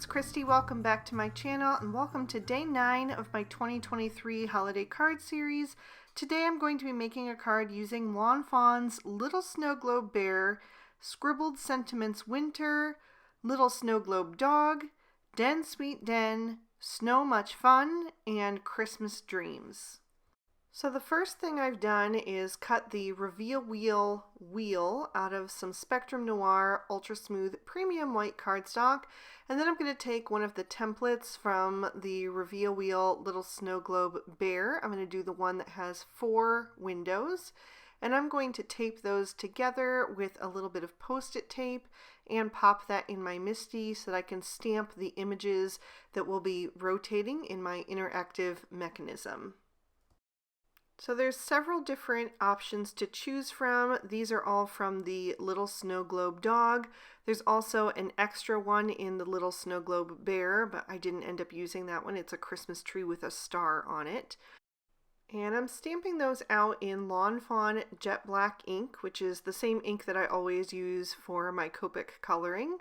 it's Christy. Welcome back to my channel and welcome to day 9 of my 2023 holiday card series. Today I'm going to be making a card using Lawn Fawn's Little Snow Globe Bear, Scribbled Sentiments Winter, Little Snow Globe Dog, Den Sweet Den, Snow Much Fun, and Christmas Dreams. So the first thing I've done is cut the reveal wheel out of some Spectrum Noir Ultra Smooth Premium White cardstock, and then I'm going to take one of the templates from the reveal wheel Little Snow Globe Bear. I'm going to do the one that has 4 windows, and I'm going to tape those together with a little bit of Post-it tape and pop that in my MISTI so that I can stamp the images that will be rotating in my interactive mechanism. So there's several different options to choose from. These are all from the Little Snow Globe Dog. There's also an extra one in the Little Snow Globe Bear, but I didn't end up using that one. It's a Christmas tree with a star on it. And I'm stamping those out in Lawn Fawn Jet Black ink, which is the same ink that I always use for my Copic coloring.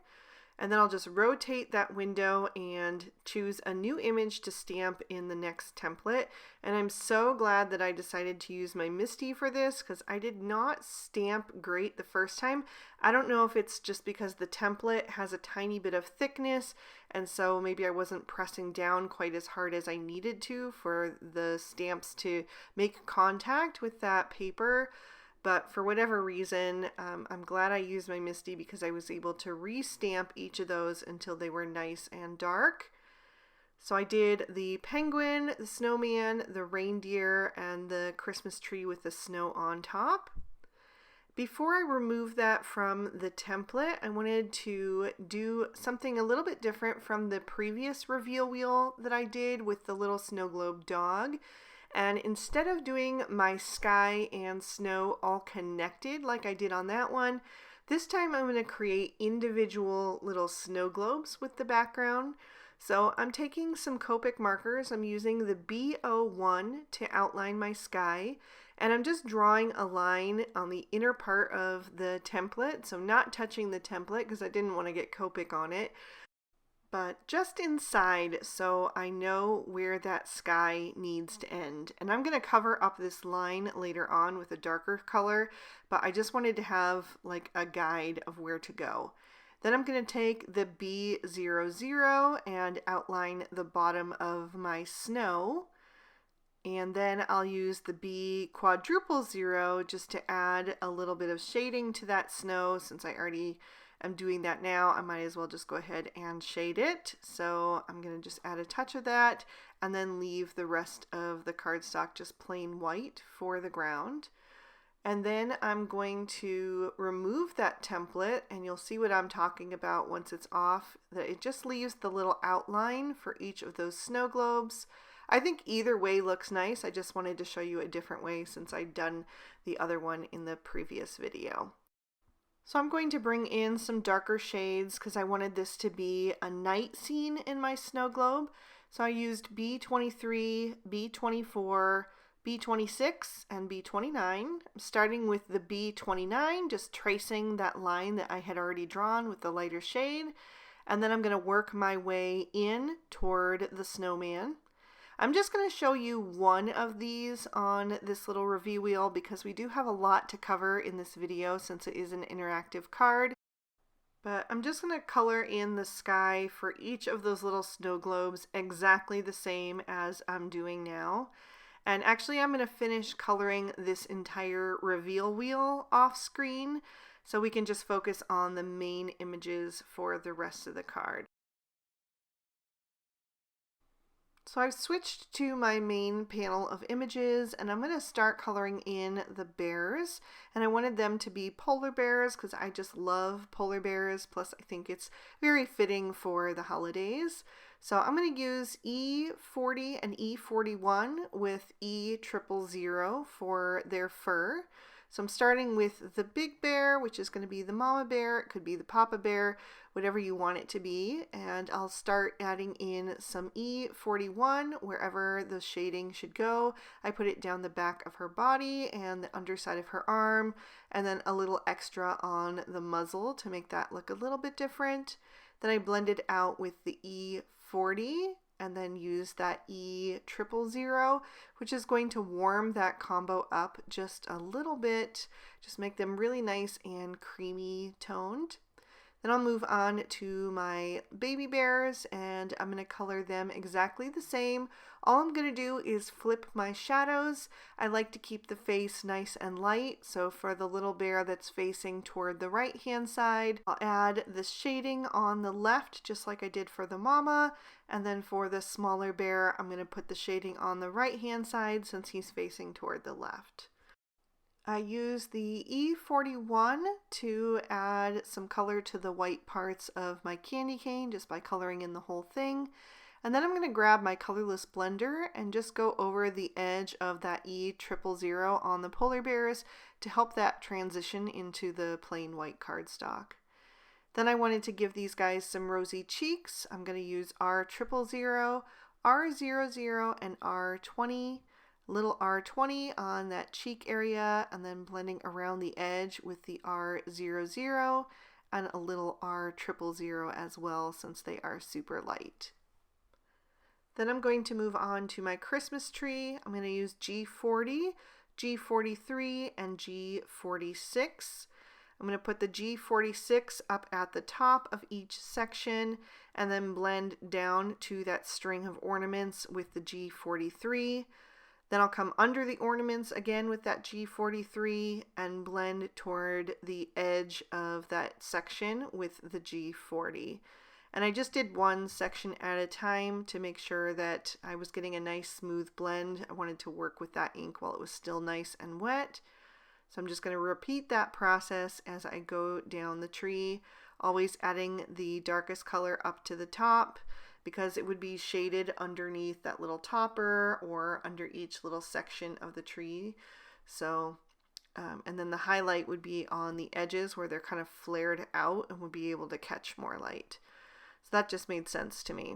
And then I'll just rotate that window and choose a new image to stamp in the next template. And I'm so glad that I decided to use my MISTI for this because I did not stamp great the first time. I don't know if it's just because the template has a tiny bit of thickness and so maybe I wasn't pressing down quite as hard as I needed to for the stamps to make contact with that paper. But for whatever reason, I'm glad I used my MISTI because I was able to re-stamp each of those until they were nice and dark. So I did the penguin, the snowman, the reindeer, and the Christmas tree with the snow on top. Before I remove that from the template, I wanted to do something a little bit different from the previous reveal wheel that I did with the Little Snow Globe Dog. And instead of doing my sky and snow all connected like I did on that one, this time I'm going to create individual little snow globes with the background. So I'm taking some Copic markers. I'm using the B01 to outline my sky. And I'm just drawing a line on the inner part of the template. So not touching the template because I didn't want to get Copic on it. But just inside so I know where that sky needs to end. And I'm going to cover up this line later on with a darker color, but I just wanted to have like a guide of where to go. Then I'm going to take the B00 and outline the bottom of my snow. And then I'll use the B_0 just to add a little bit of shading to that snow. Since I already am doing that now, I might as well just go ahead and shade it. So I'm going to just add a touch of that and then leave the rest of the cardstock just plain white for the ground. And then I'm going to remove that template and you'll see what I'm talking about once it's off, that it just leaves the little outline for each of those snow globes. I think either way looks nice. I just wanted to show you a different way since I'd done the other one in the previous video. So I'm going to bring in some darker shades because I wanted this to be a night scene in my snow globe. So I used B23, B24, B26, and B29. I'm starting with the B29, just tracing that line that I had already drawn with the lighter shade. And then I'm going to work my way in toward the snowman. I'm just going to show you one of these on this little review wheel because we do have a lot to cover in this video since it is an interactive card. But I'm just going to color in the sky for each of those little snow globes exactly the same as I'm doing now. And actually I'm going to finish coloring this entire reveal wheel off screen so we can just focus on the main images for the rest of the card. So I've switched to my main panel of images and I'm going to start coloring in the bears, and I wanted them to be polar bears because I just love polar bears, plus I think it's very fitting for the holidays. So I'm going to use E40 and E41 with E000 for their fur. So I'm starting with the big bear, which is going to be the mama bear. It could be the papa bear, whatever you want it to be. And I'll start adding in some E41 wherever the shading should go. I put it down the back of her body and the underside of her arm, and then a little extra on the muzzle to make that look a little bit different. Then I blended out with the E40 and then use that E000, which is going to warm that combo up just a little bit, just make them really nice and creamy toned. Then I'll move on to my baby bears, and I'm going to color them exactly the same. All I'm going to do is flip my shadows. I like to keep the face nice and light, so for the little bear that's facing toward the right hand side, I'll add the shading on the left just like I did for the mama, and then for the smaller bear I'm going to put the shading on the right hand side since he's facing toward the left. I use the E41 to add some color to the white parts of my candy cane just by coloring in the whole thing. And then I'm going to grab my colorless blender and just go over the edge of that E000 on the polar bears to help that transition into the plain white cardstock. Then I wanted to give these guys some rosy cheeks. I'm going to use R000, R00, and R20. Little R20 on that cheek area, and then blending around the edge with the R00 and a little R000 as well, since they are super light. Then I'm going to move on to my Christmas tree. I'm going to use G40, G43, and G46. I'm going to put the G46 up at the top of each section and then blend down to that string of ornaments with the G43. Then I'll come under the ornaments again with that G43 and blend toward the edge of that section with the G40. And I just did one section at a time to make sure that I was getting a nice smooth blend. I wanted to work with that ink while it was still nice and wet. So I'm just going to repeat that process as I go down the tree, always adding the darkest color up to the top, because it would be shaded underneath that little topper or under each little section of the tree. So, and then the highlight would be on the edges where they're kind of flared out and would be able to catch more light. So that just made sense to me.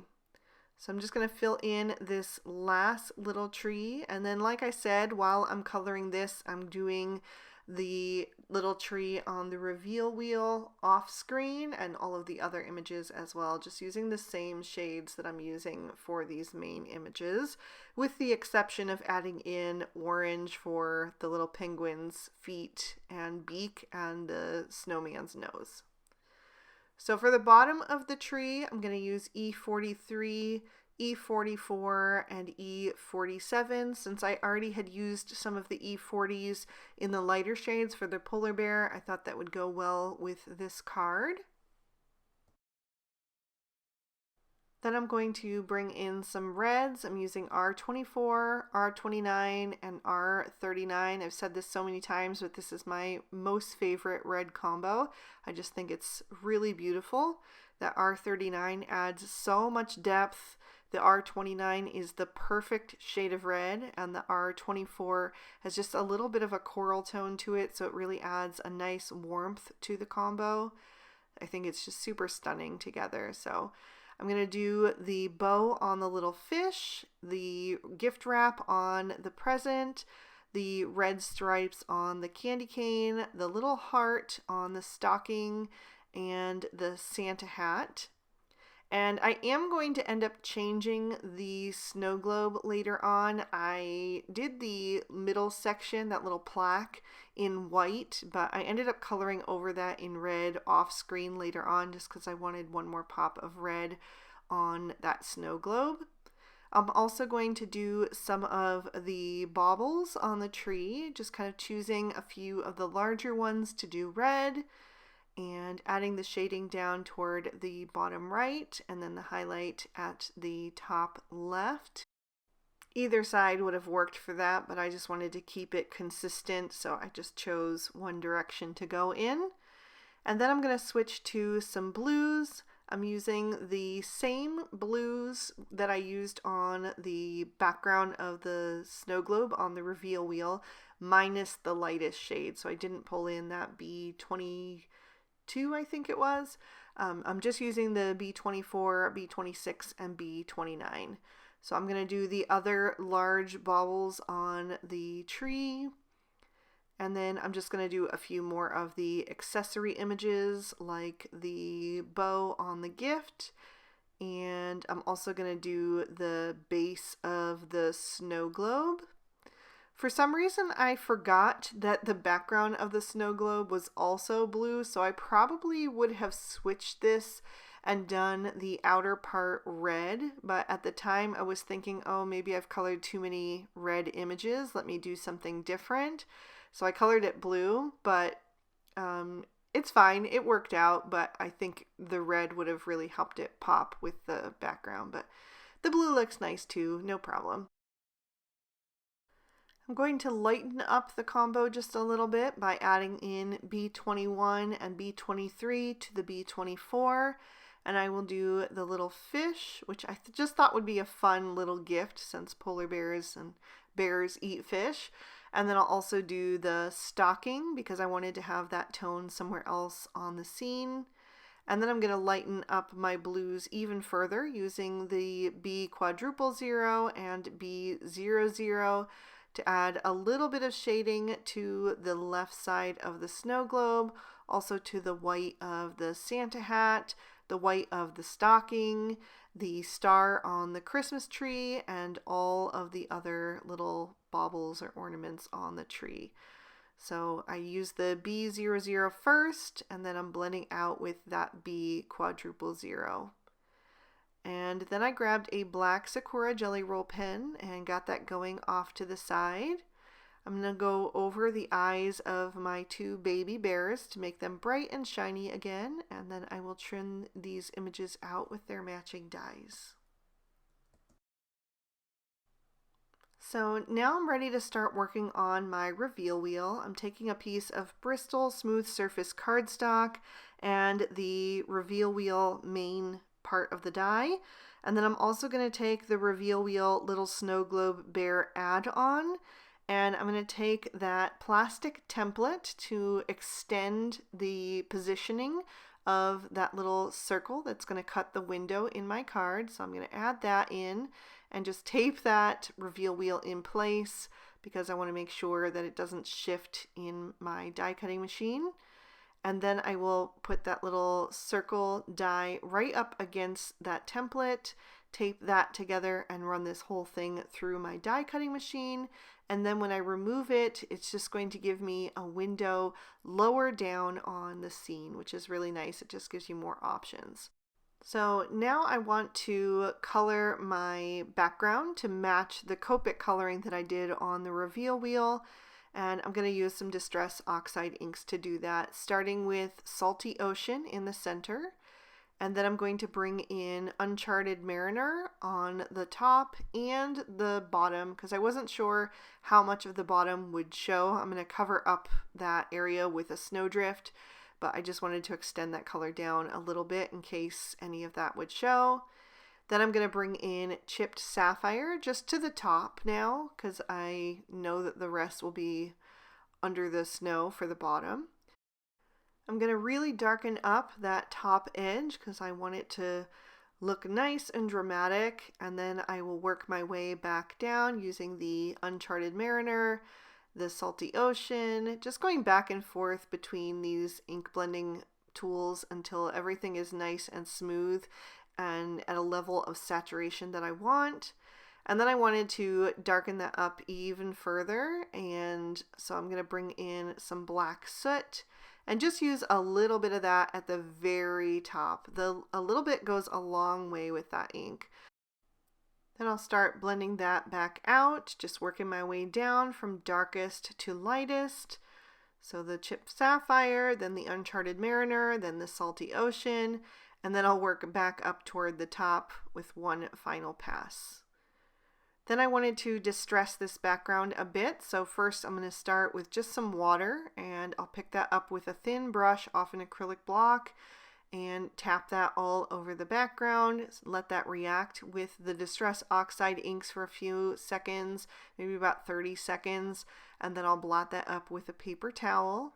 So I'm just going to fill in this last little tree. And then, like I said, while I'm coloring this, I'm doing the little tree on the reveal wheel off screen and all of the other images as well, just using the same shades that I'm using for these main images, with the exception of adding in orange for the little penguin's feet and beak and the snowman's nose. So for the bottom of the tree, I'm going to use E43, E44, and E47. Since I already had used some of the E40s in the lighter shades for the polar bear, I thought that would go well with this card. Then I'm going to bring in some reds. I'm using R24, R29, and R39. I've said this so many times, but this is my most favorite red combo. I just think it's really beautiful. That R39 adds so much depth. The R29 is the perfect shade of red, and the R24 has just a little bit of a coral tone to it, so it really adds a nice warmth to the combo. I think it's just super stunning together. So I'm going to do the bow on the little fish, the gift wrap on the present, the red stripes on the candy cane, the little heart on the stocking, and the Santa hat. And I am going to end up changing the snow globe later on. I did the middle section, that little plaque, in white, but I ended up coloring over that in red off screen later on just because I wanted one more pop of red on that snow globe. I'm also going to do some of the baubles on the tree, just kind of choosing a few of the larger ones to do red, and adding the shading down toward the bottom right and then the highlight at the top left. Either side would have worked for that, but I just wanted to keep it consistent, so I just chose one direction to go in. And then I'm going to switch to some blues. I'm using the same blues that I used on the background of the snow globe on the reveal wheel, minus the lightest shade, so I didn't pull in that B22, I think it was. I'm just using the B24, B26, and B29. So I'm going to do the other large baubles on the tree, And then I'm just going to do a few more of the accessory images like the bow on the gift. And I'm also going to do the base of the snow globe. For some reason, I forgot that the background of the snow globe was also blue, so I probably would have switched this and done the outer part red, but at the time I was thinking, oh, maybe I've colored too many red images. Let me do something different. So I colored it blue, but it's fine. It worked out, but I think the red would have really helped it pop with the background, but the blue looks nice too, no problem. I'm going to lighten up the combo just a little bit by adding in B21 and B23 to the B24, and I will do the little fish, which I just thought would be a fun little gift since polar bears and bears eat fish. And then I'll also do the stocking because I wanted to have that tone somewhere else on the scene. And then I'm going to lighten up my blues even further using the B00 and B00 to add a little bit of shading to the left side of the snow globe, also to the white of the Santa hat, the white of the stocking, the star on the Christmas tree, and all of the other little baubles or ornaments on the tree. So I use the B00 first, and then I'm blending out with that B00. And then I grabbed a black Sakura Jelly Roll pen and got that going off to the side. I'm going to go over the eyes of my two baby bears to make them bright and shiny again, and then I will trim these images out with their matching dies. So now I'm ready to start working on my reveal wheel. I'm taking a piece of Bristol Smooth Surface cardstock and the reveal wheel main part of the die. And then I'm also going to take the reveal wheel little snow globe bear add-on, and I'm going to take that plastic template to extend the positioning of that little circle that's going to cut the window in my card. So I'm going to add that in and just tape that reveal wheel in place because I want to make sure that it doesn't shift in my die cutting machine. And then I will put that little circle die right up against that template, tape that together, and run this whole thing through my die cutting machine. And then when I remove it, it's just going to give me a window lower down on the scene, which is really nice. It just gives you more options. So now I want to color my background to match the Copic coloring that I did on the reveal wheel. And I'm going to use some Distress Oxide inks to do that, starting with Salty Ocean in the center. And then I'm going to bring in Uncharted Mariner on the top and the bottom because I wasn't sure how much of the bottom would show. I'm going to cover up that area with a snowdrift, but I just wanted to extend that color down a little bit in case any of that would show. Then I'm going to bring in Chipped Sapphire just to the top now because I know that the rest will be under the snow for the bottom. I'm going to really darken up that top edge because I want it to look nice and dramatic, and then I will work my way back down using the Uncharted Mariner, the Salty Ocean, just going back and forth between these ink blending tools until everything is nice and smooth and at a level of saturation that I want. And then I wanted to darken that up even further, and so I'm going to bring in some black soot and just use a little bit of that at the very top. A little bit goes a long way with that ink. Then I'll start blending that back out, just working my way down from darkest to lightest. So the Chipped Sapphire, then the Uncharted Mariner, then the Salty Ocean, and then I'll work back up toward the top with one final pass. Then I wanted to distress this background a bit, so first I'm going to start with just some water, and I'll pick that up with a thin brush off an acrylic block and tap that all over the background. Let that react with the Distress Oxide inks for a few seconds, maybe about 30 seconds, and then I'll blot that up with a paper towel.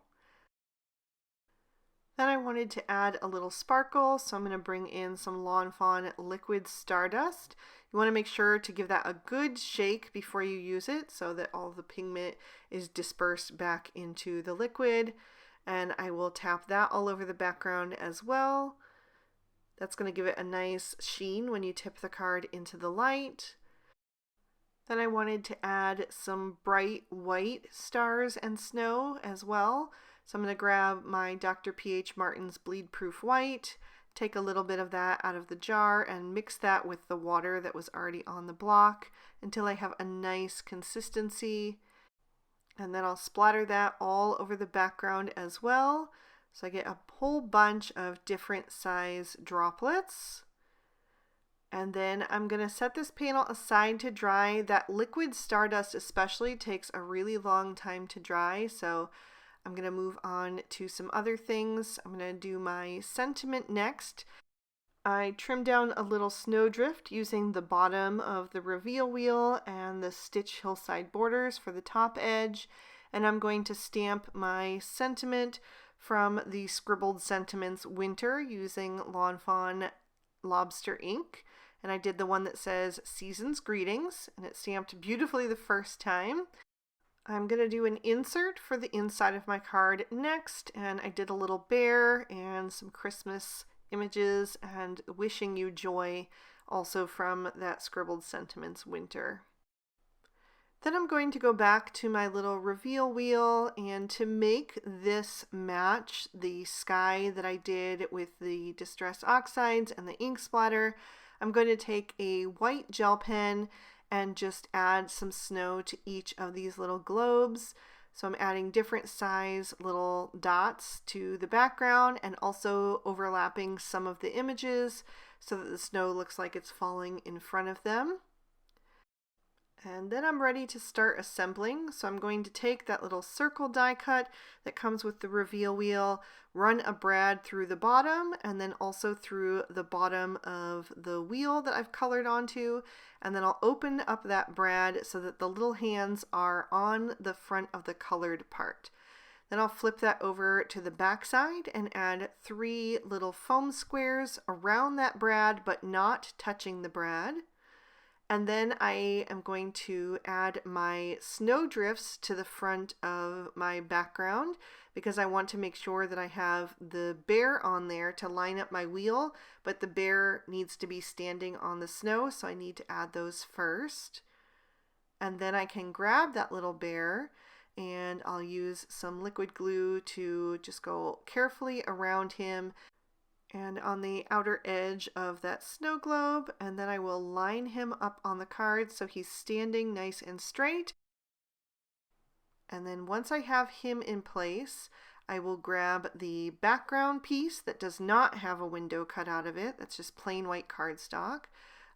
Then I wanted to add a little sparkle, so I'm going to bring in some Lawn Fawn liquid stardust. You want to make sure to give that a good shake before you use it so that all the pigment is dispersed back into the liquid. And I will tap that all over the background as well. That's going to give it a nice sheen when you tip the card into the light. Then I wanted to add some bright white stars and snow as well. So I'm going to grab my Dr. P.H. Martin's Bleedproof White, take a little bit of that out of the jar and mix that with the water that was already on the block until I have a nice consistency. And then I'll splatter that all over the background as well. So I get a whole bunch of different size droplets. And then I'm going to set this panel aside to dry. That liquid stardust especially takes a really long time to dry, so I'm going to move on to some other things. I'm going to do my sentiment next. I trimmed down a little snowdrift using the bottom of the reveal wheel and the stitch hillside borders for the top edge, and I'm going to stamp my sentiment from the Scribbled Sentiments Winter using Lawn Fawn Lobster ink. And I did the one that says Season's Greetings, and it's stamped beautifully the first time. I'm going to do an insert for the inside of my card next, and I did a little bear and some Christmas images and wishing you joy also from that Scribbled Sentiments Winter. Then I'm going to go back to my little reveal wheel, and to make this match the sky that I did with the Distress Oxides and the ink splatter, I'm going to take a white gel pen and just add some snow to each of these little globes. So I'm adding different size little dots to the background and also overlapping some of the images so that the snow looks like it's falling in front of them. And then I'm ready to start assembling. So I'm going to take that little circle die cut that comes with the reveal wheel, run a brad through the bottom and then also through the bottom of the wheel that I've colored onto. And then I'll open up that brad so that the little hands are on the front of the colored part. Then I'll flip that over to the back side and add 3 little foam squares around that brad but not touching the brad. And then I am going to add my snowdrifts to the front of my background because I want to make sure that I have the bear on there to line up my wheel, but the bear needs to be standing on the snow, so I need to add those first. And then I can grab that little bear and I'll use some liquid glue to just go carefully around him and on the outer edge of that snow globe, and then I will line him up on the card so he's standing nice and straight. And then once I have him in place, I will grab the background piece that does not have a window cut out of it. That's just plain white cardstock.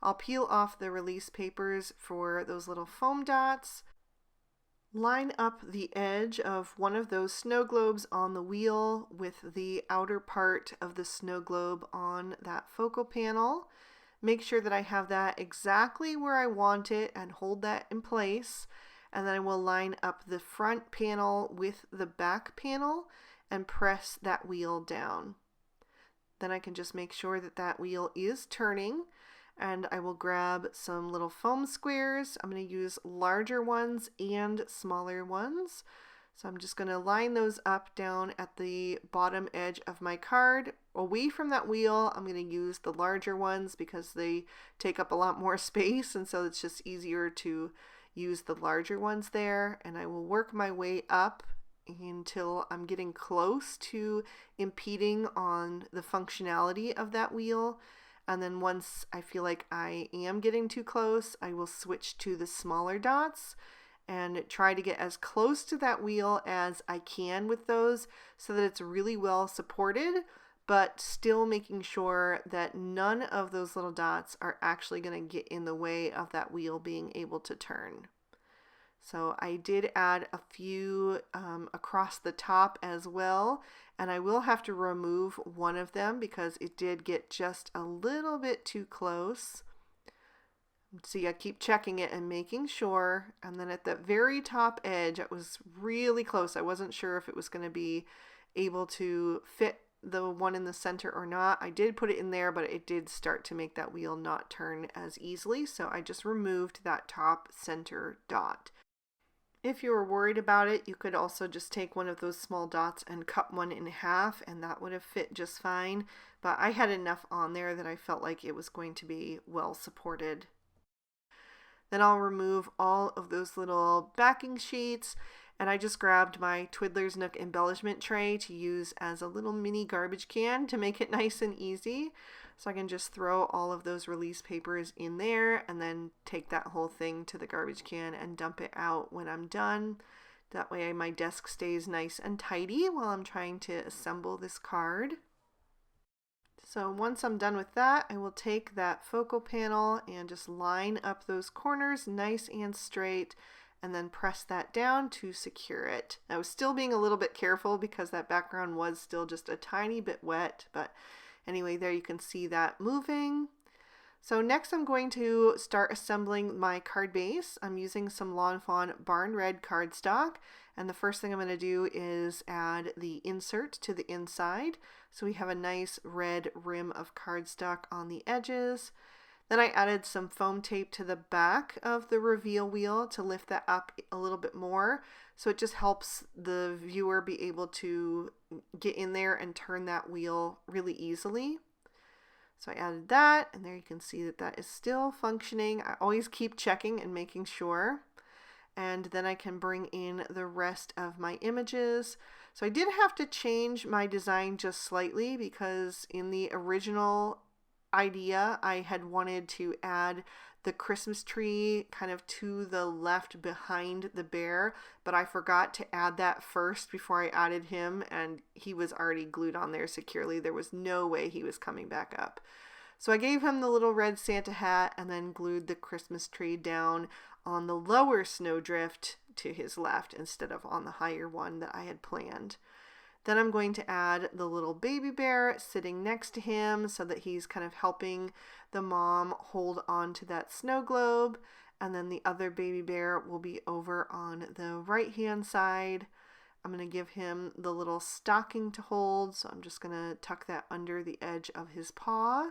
I'll peel off the release papers for those little foam dots. Line up the edge of one of those snow globes on the wheel with the outer part of the snow globe on that focal panel. Make sure that I have that exactly where I want it and hold that in place. And then I will line up the front panel with the back panel and press that wheel down. Then I can just make sure that that wheel is turning. And I will grab some little foam squares. I'm going to use larger ones and smaller ones. So I'm just going to line those up down at the bottom edge of my card. Away from that wheel, I'm going to use the larger ones because they take up a lot more space, and so it's just easier to use the larger ones there. And I will work my way up until I'm getting close to impeding on the functionality of that wheel. And then once I feel like I am getting too close, I will switch to the smaller dots and try to get as close to that wheel as I can with those so that it's really well supported, but still making sure that none of those little dots are actually going to get in the way of that wheel being able to turn. So I did add a few across the top as well, and I will have to remove one of them because it did get just a little bit too close. See, I keep checking it and making sure, and then at the very top edge, it was really close. I wasn't sure if it was going to be able to fit the one in the center or not. I did put it in there, but it did start to make that wheel not turn as easily, so I just removed that top center dot. If you were worried about it, you could also just take one of those small dots and cut one in half, and that would have fit just fine. But I had enough on there that I felt like it was going to be well supported. Then I'll remove all of those little backing sheets, and I just grabbed my Twiddler's Nook embellishment tray to use as a little mini garbage can to make it nice and easy. So I can just throw all of those release papers in there and then take that whole thing to the garbage can and dump it out when I'm done. That way my desk stays nice and tidy while I'm trying to assemble this card. So once I'm done with that, I will take that focal panel and just line up those corners nice and straight, and then press that down to secure it. I was still being a little bit careful because that background was still just a tiny bit wet, but anyway, there you can see that moving. So next I'm going to start assembling my card base. I'm using some Lawn Fawn Barn Red cardstock, and the first thing I'm going to do is add the insert to the inside. So we have a nice red rim of cardstock on the edges. Then I added some foam tape to the back of the reveal wheel to lift that up a little bit more. So it just helps the viewer be able to get in there and turn that wheel really easily. So I added that, and there you can see that that is still functioning. I always keep checking and making sure. And then I can bring in the rest of my images. So I did have to change my design just slightly because in the original idea I had wanted to add the Christmas tree kind of to the left behind the bear, but I forgot to add that first before I added him, and he was already glued on there securely. There was no way he was coming back up. So I gave him the little red Santa hat and then glued the Christmas tree down on the lower snowdrift to his left instead of on the higher one that I had planned. Then I'm going to add the little baby bear sitting next to him so that he's kind of helping the mom hold on to that snow globe. And then the other baby bear will be over on the right hand side. I'm going to give him the little stocking to hold. So I'm just going to tuck that under the edge of his paw.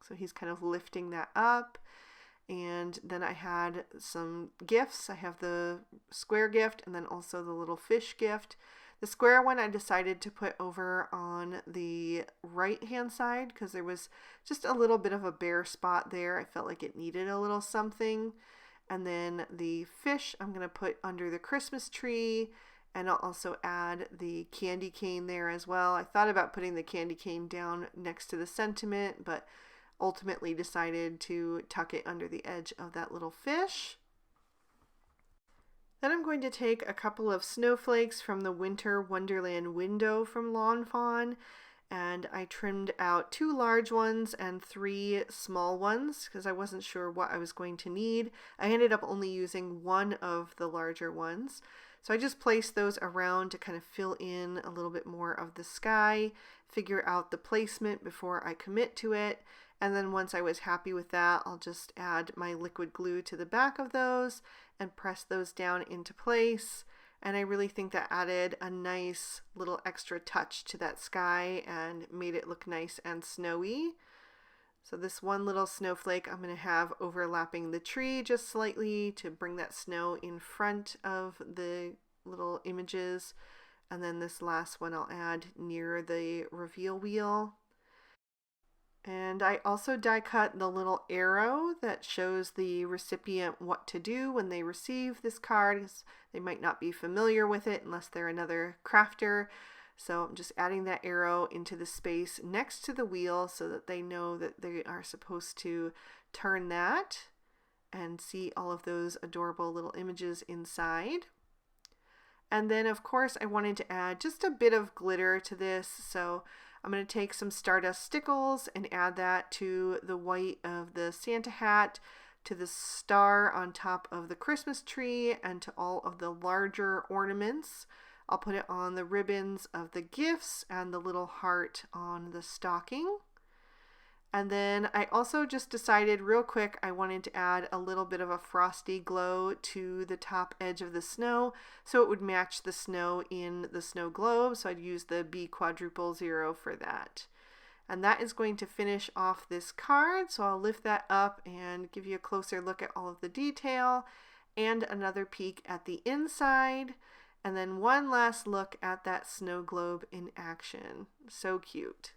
So he's kind of lifting that up. And then I had some gifts. I have the square gift and then also the little fish gift. The square one I decided to put over on the right hand side because there was just a little bit of a bare spot there. I felt like it needed a little something. And then the fish I'm going to put under the Christmas tree, and I'll also add the candy cane there as well. I thought about putting the candy cane down next to the sentiment, but ultimately decided to tuck it under the edge of that little fish. Then I'm going to take a couple of snowflakes from the Winter Wonderland window from Lawn Fawn, and I trimmed out 2 large ones and 3 small ones because I wasn't sure what I was going to need. I ended up only using one of the larger ones. So I just placed those around to kind of fill in a little bit more of the sky, figure out the placement before I commit to it. And then once I was happy with that, I'll just add my liquid glue to the back of those and press those down into place. And I really think that added a nice little extra touch to that sky and made it look nice and snowy. So this one little snowflake I'm going to have overlapping the tree just slightly to bring that snow in front of the little images. And then this last one I'll add near the reveal wheel. And I also die cut the little arrow that shows the recipient what to do when they receive this card, because they might not be familiar with it unless they're another crafter. So I'm just adding that arrow into the space next to the wheel so that they know that they are supposed to turn that and see all of those adorable little images inside. And then of course I wanted to add just a bit of glitter to this, so I'm going to take some Stardust Stickles and add that to the white of the Santa hat, to the star on top of the Christmas tree, and to all of the larger ornaments. I'll put it on the ribbons of the gifts and the little heart on the stocking. And then I also just decided real quick I wanted to add a little bit of a frosty glow to the top edge of the snow so it would match the snow in the snow globe. So I'd use the B_0 for that. And that is going to finish off this card. So I'll lift that up and give you a closer look at all of the detail and another peek at the inside. And then one last look at that snow globe in action. So cute.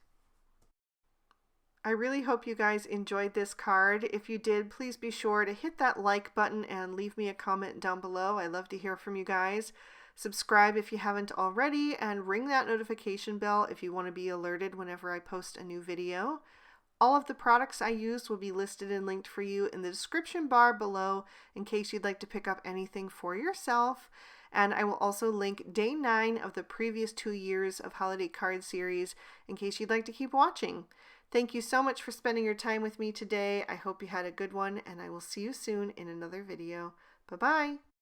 I really hope you guys enjoyed this card. If you did, please be sure to hit that like button and leave me a comment down below. I love to hear from you guys. Subscribe if you haven't already, and ring that notification bell if you want to be alerted whenever I post a new video. All of the products I used will be listed and linked for you in the description bar below in case you'd like to pick up anything for yourself. And I will also link day 9 of the previous 2 years of holiday card series in case you'd like to keep watching. Thank you so much for spending your time with me today. I hope you had a good one, and I will see you soon in another video. Bye-bye.